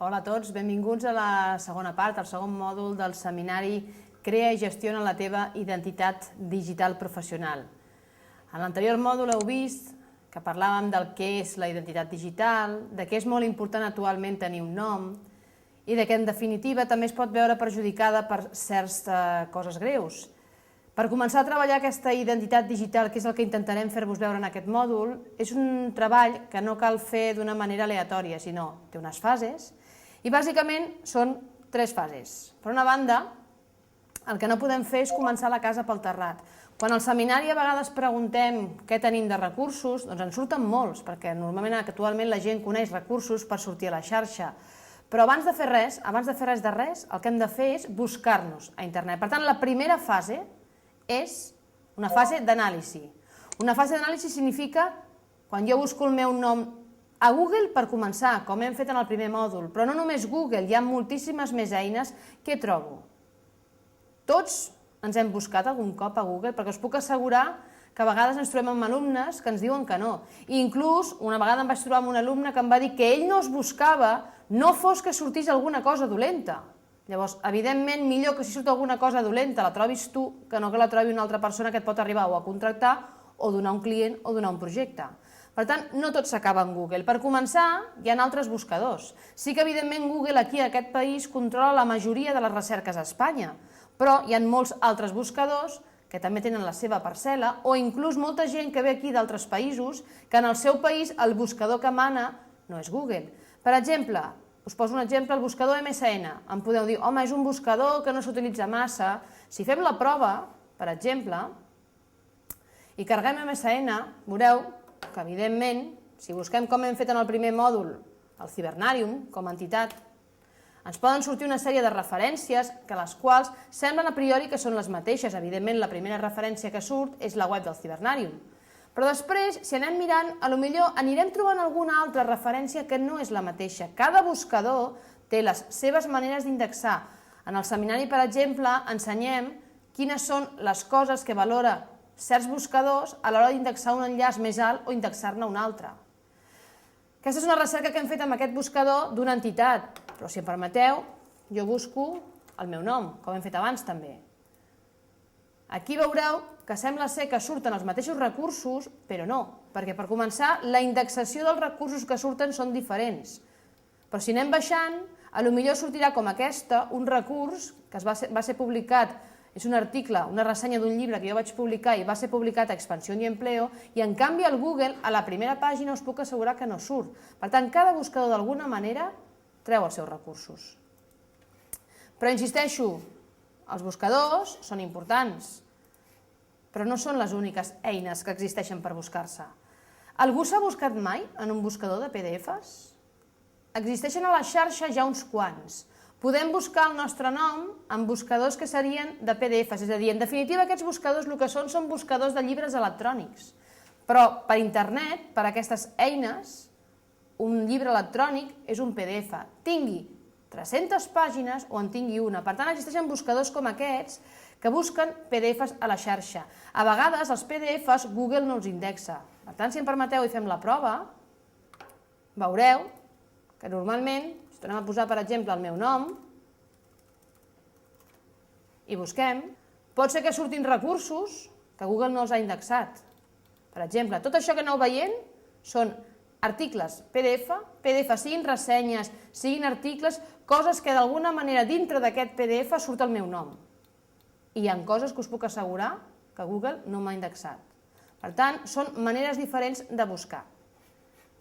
Hola a tots, benvinguts a la segona part, al segon mòdul del seminari Crea i gestiona la teva identitat digital professional. En l'anterior mòdul heu vist que parlàvem del què és la identitat digital, de què és molt important actualment tenir un nom i de que en definitiva també es pot veure perjudicada per certes coses greus. Per començar a treballar aquesta identitat digital, que és el que intentarem fer-vos veure en aquest mòdul, és un treball que no cal fer d'una manera aleatòria, sinó té unes fases, i bàsicament són 3 fases. Per una banda, el que no podem fer és començar la casa pel terrat. Quan al seminari a vegades preguntem què tenim de recursos, doncs en surten molts, perquè normalment actualment la gent coneix recursos per sortir a la xarxa. Però abans de fer res, el que hem de fer és buscar-nos a internet. Per tant, la primera fase és una fase d'anàlisi. Una fase d'anàlisi significa quan jo busco el meu nom a Google per començar, com hem fet en el primer mòdul, però no només Google, hi ha moltíssimes més eines. Què trobo? Tots ens hem buscat algun cop a Google, perquè us puc assegurar que a vegades ens trobem amb alumnes que ens diuen que no. I inclús una vegada em vaig trobar amb un alumne que em va dir que ell no es buscava, no fos que sortís alguna cosa dolenta. Llavors, evidentment, millor que si surt alguna cosa dolenta la trobis tu, que no que la trobi una altra persona que et pot arribar o a contractar o donar un client o donar un projecte. Per tant, no tot s'acaba en Google. Per començar, hi ha altres buscadors. Sí que, evidentment, Google aquí a aquest país controla la majoria de les recerques a Espanya, però hi ha molts altres buscadors que també tenen la seva parcel·la, o inclús molta gent que ve aquí d'altres països, que en el seu país el buscador que mana no és Google. Per exemple, us poso un exemple, el buscador MSN. Em podeu dir, home, és un buscador que no s'utilitza massa. Si fem la prova, per exemple, i carreguem MSN, veureu que, evidentment, si busquem com hem fet en el primer mòdul, el Cibernarium, com a entitat, ens poden sortir una sèrie de referències que les quals semblen a priori que són les mateixes. Evidentment, la primera referència que surt és la web del Cibernarium. Però després, si anem mirant, potser anirem trobant alguna altra referència que no és la mateixa. Cada buscador té les seves maneres d'indexar. En el seminari, per exemple, ensenyem quines són les coses que valora certs buscadors a l'hora d'indexar un enllaç més alt o indexar-ne un altre. Aquesta és una recerca que hem fet amb aquest buscador d'una entitat, però si em permeteu, jo busco el meu nom, com hem fet abans també. Aquí veureu que sembla ser que surten els mateixos recursos, però no, perquè per començar la indexació dels recursos que surten són diferents. Però si anem baixant, potser sortirà com aquesta, un recurs que va ser publicat, és un article, una ressenya d'un llibre que jo vaig publicar i va ser publicat a Expansión y Empleo, i en canvi al Google, a la primera pàgina, us puc assegurar que no surt. Per tant, cada buscador d'alguna manera treu els seus recursos. Però insisteixo, els buscadors són importants, però no són les úniques eines que existeixen per buscar-se. Algú s'ha buscat mai en un buscador de PDFs? Existeixen a la xarxa ja uns quants. Podem buscar el nostre nom en buscadors que serien de PDFs, és a dir, en definitiva aquests buscadors el que són buscadors de llibres electrònics. Però per internet, per aquestes eines, un llibre electrònic és un PDF. Tingui 300 pàgines o en tingui una. Per tant, existeixen buscadors com aquests que busquen PDFs a la xarxa. A vegades els PDFs Google no els indexa. Per tant, si em permeteu i fem la prova, veureu que normalment, si tornem a posar, per exemple, el meu nom i busquem, pot ser que surtin recursos que Google no els ha indexat. Per exemple, tot això que aneu veient són articles PDF, siguin ressenyes, siguin articles, coses que d'alguna manera dintre d'aquest PDF surt el meu nom. I hi ha coses que us puc assegurar que Google no m'ha indexat. Per tant, són maneres diferents de buscar.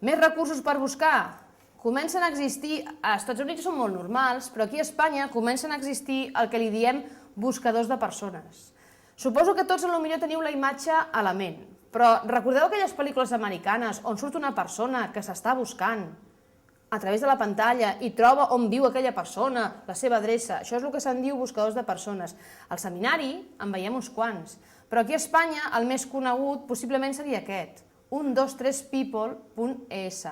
Més recursos per buscar. Comencen a existir, als Estats Units són molt normals, però aquí a Espanya comencen a existir el que li diem buscadors de persones. Suposo que tots potser teniu la imatge a la ment, però recordeu aquelles pel·lícules americanes on surt una persona que s'està buscant a través de la pantalla i troba on viu aquella persona, la seva adreça? Això és el que se'n diu buscadors de persones. Al seminari en veiem uns quants, però aquí a Espanya el més conegut possiblement seria aquest, 123people.es.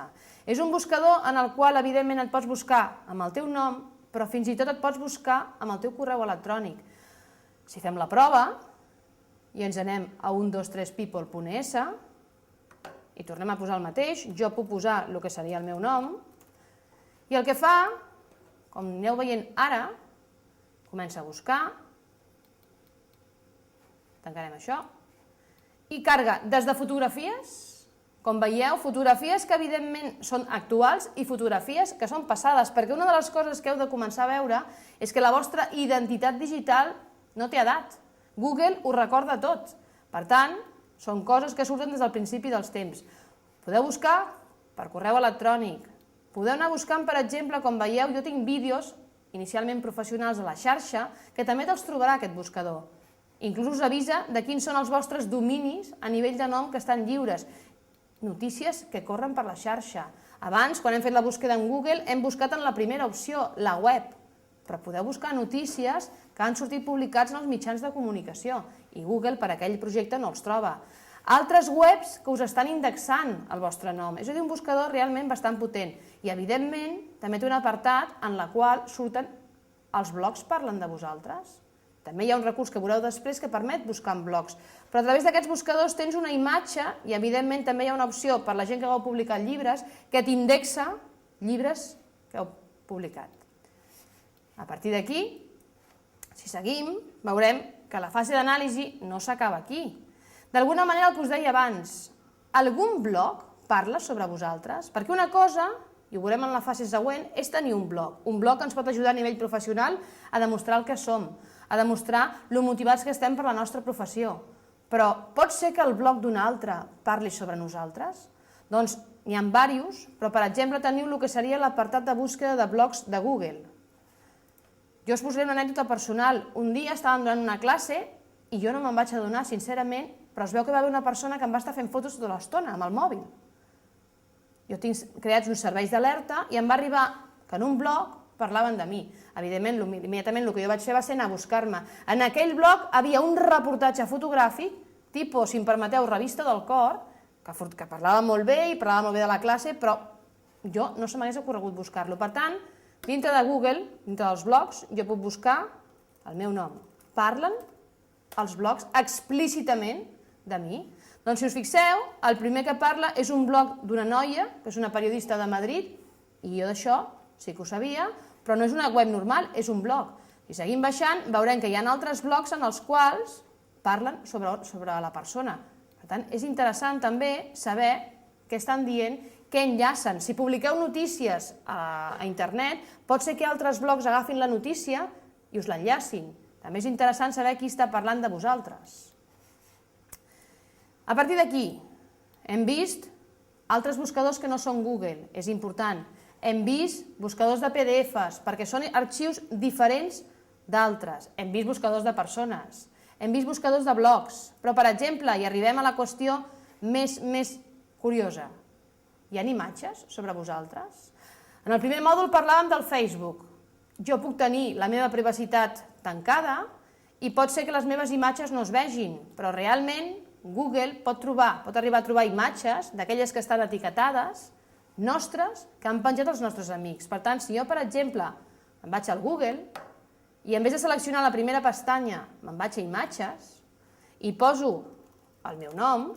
És un buscador en el qual, evidentment, et pots buscar amb el teu nom, però fins i tot et pots buscar amb el teu correu electrònic. Si fem la prova i ens anem a 123people.es i tornem a posar el mateix, jo puc posar el que seria el meu nom, i el que fa com aneu veient ara, comença a buscar, tancarem això, i carga des de fotografies, com veieu, fotografies que evidentment són actuals i fotografies que són passades, perquè una de les coses que heu de començar a veure és que la vostra identitat digital no té edat. Google ho recorda tot. Per tant, són coses que surten des del principi dels temps. Podeu buscar per correu electrònic. Podeu anar buscant, per exemple, com veieu, jo tinc vídeos inicialment professionals a la xarxa que també te'ls trobarà aquest buscador. Inclús us avisa de quins són els vostres dominis a nivell de nom que estan lliures. Notícies que corren per la xarxa. Abans, quan hem fet la búsqueda en Google, hem buscat en la primera opció, la web. Però podeu buscar notícies que han sortit publicats en els mitjans de comunicació i Google per aquell projecte no els troba. Altres webs que us estan indexant el vostre nom. És a dir, un buscador realment bastant potent. I, evidentment, també té un apartat en la qual surten els blogs parlen de vosaltres. També hi ha un recurs que veureu després que permet buscar en blogs. Però a través d'aquests buscadors tens una imatge i, evidentment, també hi ha una opció per la gent que heu publicat llibres que t'indexa llibres que heu publicat. A partir d'aquí, si seguim, veurem que la fase d'anàlisi no s'acaba aquí. D'alguna manera, el que us deia abans, algun blog parla sobre vosaltres? Perquè una cosa, i ho veurem en la fase següent, és tenir un blog. Un blog que ens pot ajudar a nivell professional a demostrar el que som, a demostrar lo motivats que estem per la nostra professió. Però pot ser que el blog d'un altre parli sobre nosaltres? Doncs n'hi ha diversos, però per exemple teniu el que seria l'apartat de búsqueda de blogs de Google. Jo us posaré una anècdota personal. Un dia estàvem donant una classe i jo no me'n vaig adonar, sincerament, però es veu que va haver una persona que em va estar fent fotos tota l'estona amb el mòbil. Jo tinc creats uns serveis d'alerta i em va arribar que en un blog parlaven de mi. Evidentment, immediatament el que jo vaig fer va ser anar a buscar-me. En aquell blog havia un reportatge fotogràfic, tipus, si em permeteu, revista del cor, que parlava molt bé i parlava molt bé de la classe, però jo no se m'hagués ocorregut buscar-lo. Per tant, dintre de Google, dintre dels blogs, jo puc buscar el meu nom. Parlen els blogs explícitament de mi. Doncs si us fixeu, el primer que parla és un blog d'una noia, que és una periodista de Madrid, i jo d'això sí que ho sabia, però no és una web normal, és un blog. Si seguim baixant, veurem que hi ha altres blogs en els quals parlen sobre la persona. Per tant, és interessant també saber què estan dient, què enllacen. Si publiqueu notícies a internet, pot ser que altres blogs agafin la notícia i us l'enllacin. També és interessant saber qui està parlant de vosaltres. A partir d'aquí, hem vist altres buscadors que no són Google, és important. Hem vist buscadors de PDFs, perquè són arxius diferents d'altres. Hem vist buscadors de persones. Hem vist buscadors de blogs. Però, per exemple, i arribem a la qüestió més curiosa, hi ha imatges sobre vosaltres? En el primer mòdul parlàvem del Facebook. Jo puc tenir la meva privacitat tancada i pot ser que les meves imatges no es vegin, però realment Google pot arribar a trobar imatges d'aquelles que estan etiquetades nostres que han penjat els nostres amics. Per tant, si jo, per exemple, em vaig al Google i en vez de seleccionar la primera pestanya me'n vaig a imatges i poso el meu nom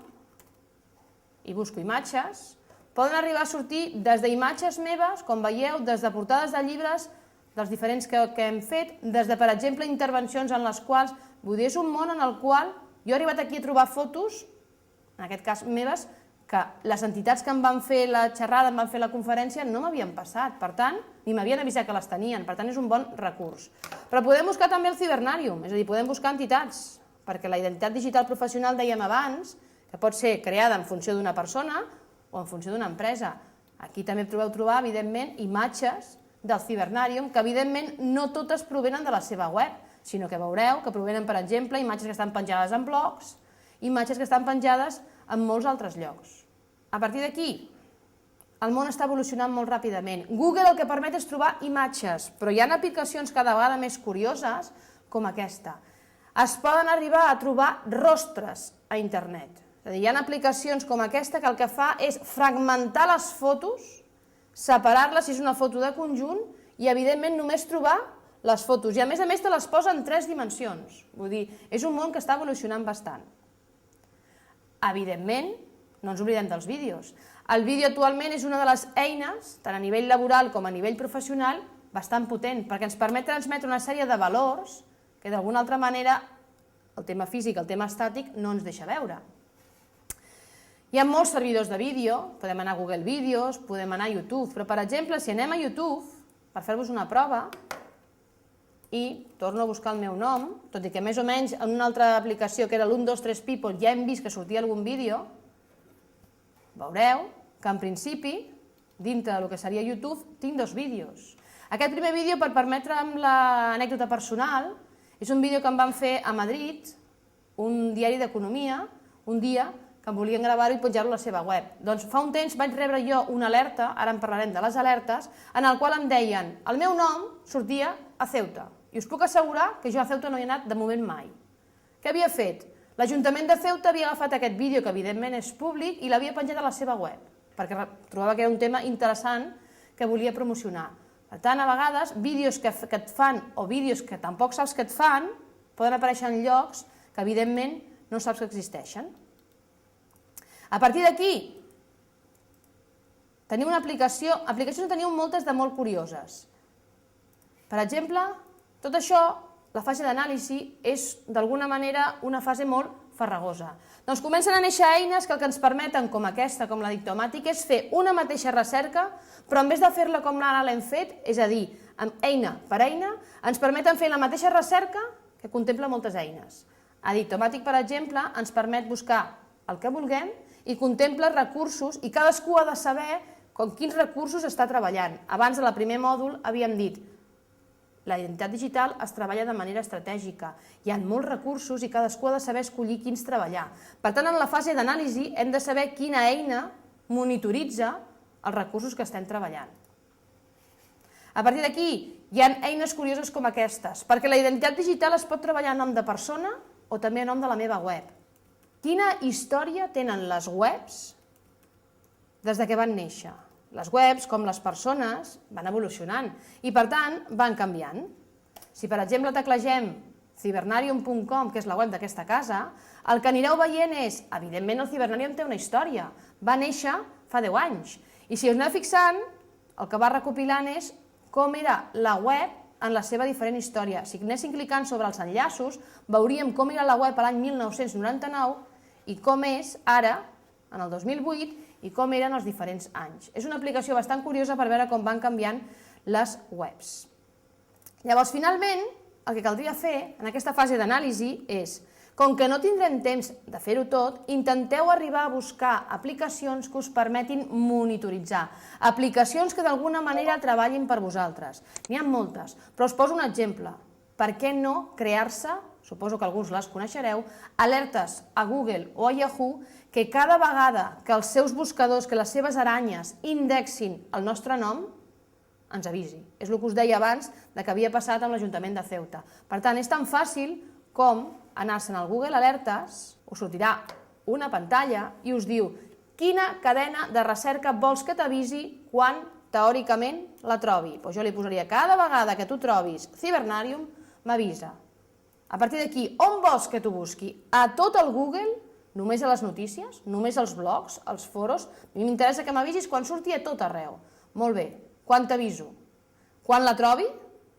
i busco imatges, poden arribar a sortir des d'imatges meves, com veieu, des de portades de llibres dels diferents que hem fet, des de, per exemple, intervencions en les quals, vull dir, és un món en el qual jo he arribat aquí a trobar fotos, en aquest cas meves, que les entitats que em van fer la xerrada, em van fer la conferència, no m'havien passat. Per tant, ni m'havien avisat que les tenien. Per tant, és un bon recurs. Però podem buscar també el cibernàrium, és a dir, podem buscar entitats, perquè la identitat digital professional, dèiem abans, que pot ser creada en funció d'una persona o en funció d'una empresa. Aquí també podeu trobar, evidentment, imatges del cibernàrium, que evidentment no totes provenen de la seva web, sinó que veureu que provenen, per exemple, imatges que estan penjades en blogs, imatges que estan penjades en molts altres llocs. A partir d'aquí, el món està evolucionant molt ràpidament. Google el que permet és trobar imatges, però hi ha aplicacions cada vegada més curioses com aquesta. Es poden arribar a trobar rostres a internet. És a dir, hi ha aplicacions com aquesta que el que fa és fragmentar les fotos, separar-les si és una foto de conjunt i, evidentment, només trobar les fotos. I, a més, te les posa en 3 dimensions. Vull dir, és un món que està evolucionant bastant. Evidentment, no ens oblidem dels vídeos. El vídeo actualment és una de les eines, tant a nivell laboral com a nivell professional, bastant potent, perquè ens permet transmetre una sèrie de valors que d'alguna altra manera el tema físic, el tema estàtic, no ens deixa veure. Hi ha molts servidors de vídeo, podem anar a Google Vídeos, podem anar a YouTube, però per exemple, si anem a YouTube, per fer-vos una prova, i torno a buscar el meu nom, tot i que més o menys en una altra aplicació que era l'123 People ja hem vist que sortia algun vídeo, veureu que en principi, dintre del que seria YouTube, tinc 2 vídeos. Aquest primer vídeo, per permetre'm l'anècdota personal, és un vídeo que em van fer a Madrid, un diari d'economia, un dia que em volien gravar-ho i penjar-ho a la seva web. Doncs fa un temps vaig rebre jo una alerta, ara en parlarem de les alertes, en el qual em deien, el meu nom sortia a Ceuta, i us puc assegurar que jo a Ceuta no hi he anat de moment mai. Què havia fet? L'Ajuntament de Ceuta havia agafat aquest vídeo, que evidentment és públic, i l'havia penjat a la seva web, perquè trobava que era un tema interessant que volia promocionar. Per tant, a vegades, vídeos que et fan o vídeos que tampoc saps que et fan poden aparèixer en llocs que evidentment no saps que existeixen. A partir d'aquí, teniu una aplicació, aplicacions teniu moltes de molt curioses. Per exemple, tot això, la fase d'anàlisi, és d'alguna manera una fase molt farragosa. Doncs comencen a néixer eines que el que ens permeten, com aquesta, com la Dictomàtic, és fer una mateixa recerca, però en vez de fer-la com ara l'hem fet, és a dir, eina per eina, ens permeten fer la mateixa recerca que contempla moltes eines. A Dictomàtic, per exemple, ens permet buscar el que vulguem i contempla recursos, i cadascú ha de saber com quins recursos està treballant. Abans, al primer mòdul, havíem dit la identitat digital es treballa de manera estratègica. Hi ha molts recursos i cadascú ha de saber escollir quins treballar. Per tant, en la fase d'anàlisi hem de saber quina eina monitoritza els recursos que estem treballant. A partir d'aquí, hi ha eines curioses com aquestes, perquè la identitat digital es pot treballar a nom de persona o també a nom de la meva web. Quina història tenen les webs des que van néixer? Les webs, com les persones, van evolucionant i, per tant, van canviant. Si, per exemple, teclegem cibernarium.com, que és la web d'aquesta casa, el que anireu veient és, evidentment, el Cibernarium té una història. Va néixer fa 10 anys. I si us aneu fixant, el que va recopilant és com era la web en la seva diferent història. Si anéssim clicant sobre els enllaços, veuríem com era la web l'any 1999 i com és ara, en el 2008, i com eren els diferents anys. És una aplicació bastant curiosa per veure com van canviant les webs. Llavors, finalment, el que caldria fer en aquesta fase d'anàlisi és, com que no tindrem temps de fer-ho tot, intenteu arribar a buscar aplicacions que us permetin monitoritzar, aplicacions que d'alguna manera treballin per vosaltres. N'hi ha moltes, però us poso un exemple. Per què no crear-se, suposo que alguns les coneixereu, alertes a Google o a Yahoo que cada vegada que els seus buscadors, que les seves aranyes indexin el nostre nom, ens avisi. És el que us deia abans que havia passat amb l'Ajuntament de Ceuta. Per tant, és tan fàcil com anar-se'n al Google Alertes, us sortirà una pantalla i us diu quina cadena de recerca vols que t'avisi quan teòricament la trobi. Jo li posaria cada vegada que tu trobis Cibernarium, m'avisa. A partir d'aquí, on vols que t'ho busqui? A tot el Google? Només a les notícies? Només als blogs? Als foros? A mi m'interessa que m'avisis quan surti a tot arreu. Molt bé. Quan t'aviso? Quan la trobi?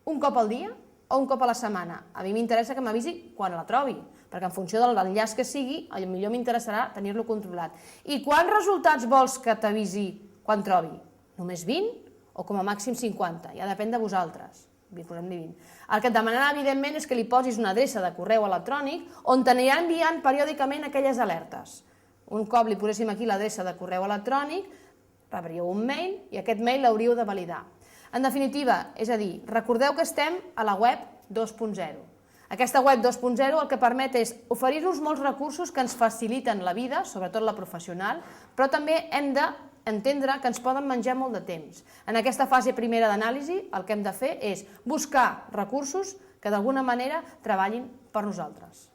Un cop al dia? O un cop a la setmana? A mi m'interessa que m'avisi quan la trobi, perquè en funció de l'enllaç que sigui, potser m'interessarà tenir-lo controlat. I quants resultats vols que t'avisi quan trobi? Només 20 o com a màxim 50? Ja depèn de vosaltres. El que et demanarà, evidentment, és que li posis una adreça de correu electrònic on t'anirà enviant periòdicament aquelles alertes. Un cop li poséssim aquí l'adreça de correu electrònic, rebríeu un mail i aquest mail l'hauríeu de validar. En definitiva, és a dir, recordeu que estem a la web 2.0. Aquesta web 2.0 el que permet és oferir-nos molts recursos que ens faciliten la vida, sobretot la professional, però també hem d'entendre que ens poden menjar molt de temps. En aquesta fase primera d'anàlisi el que hem de fer és buscar recursos que d'alguna manera treballin per nosaltres.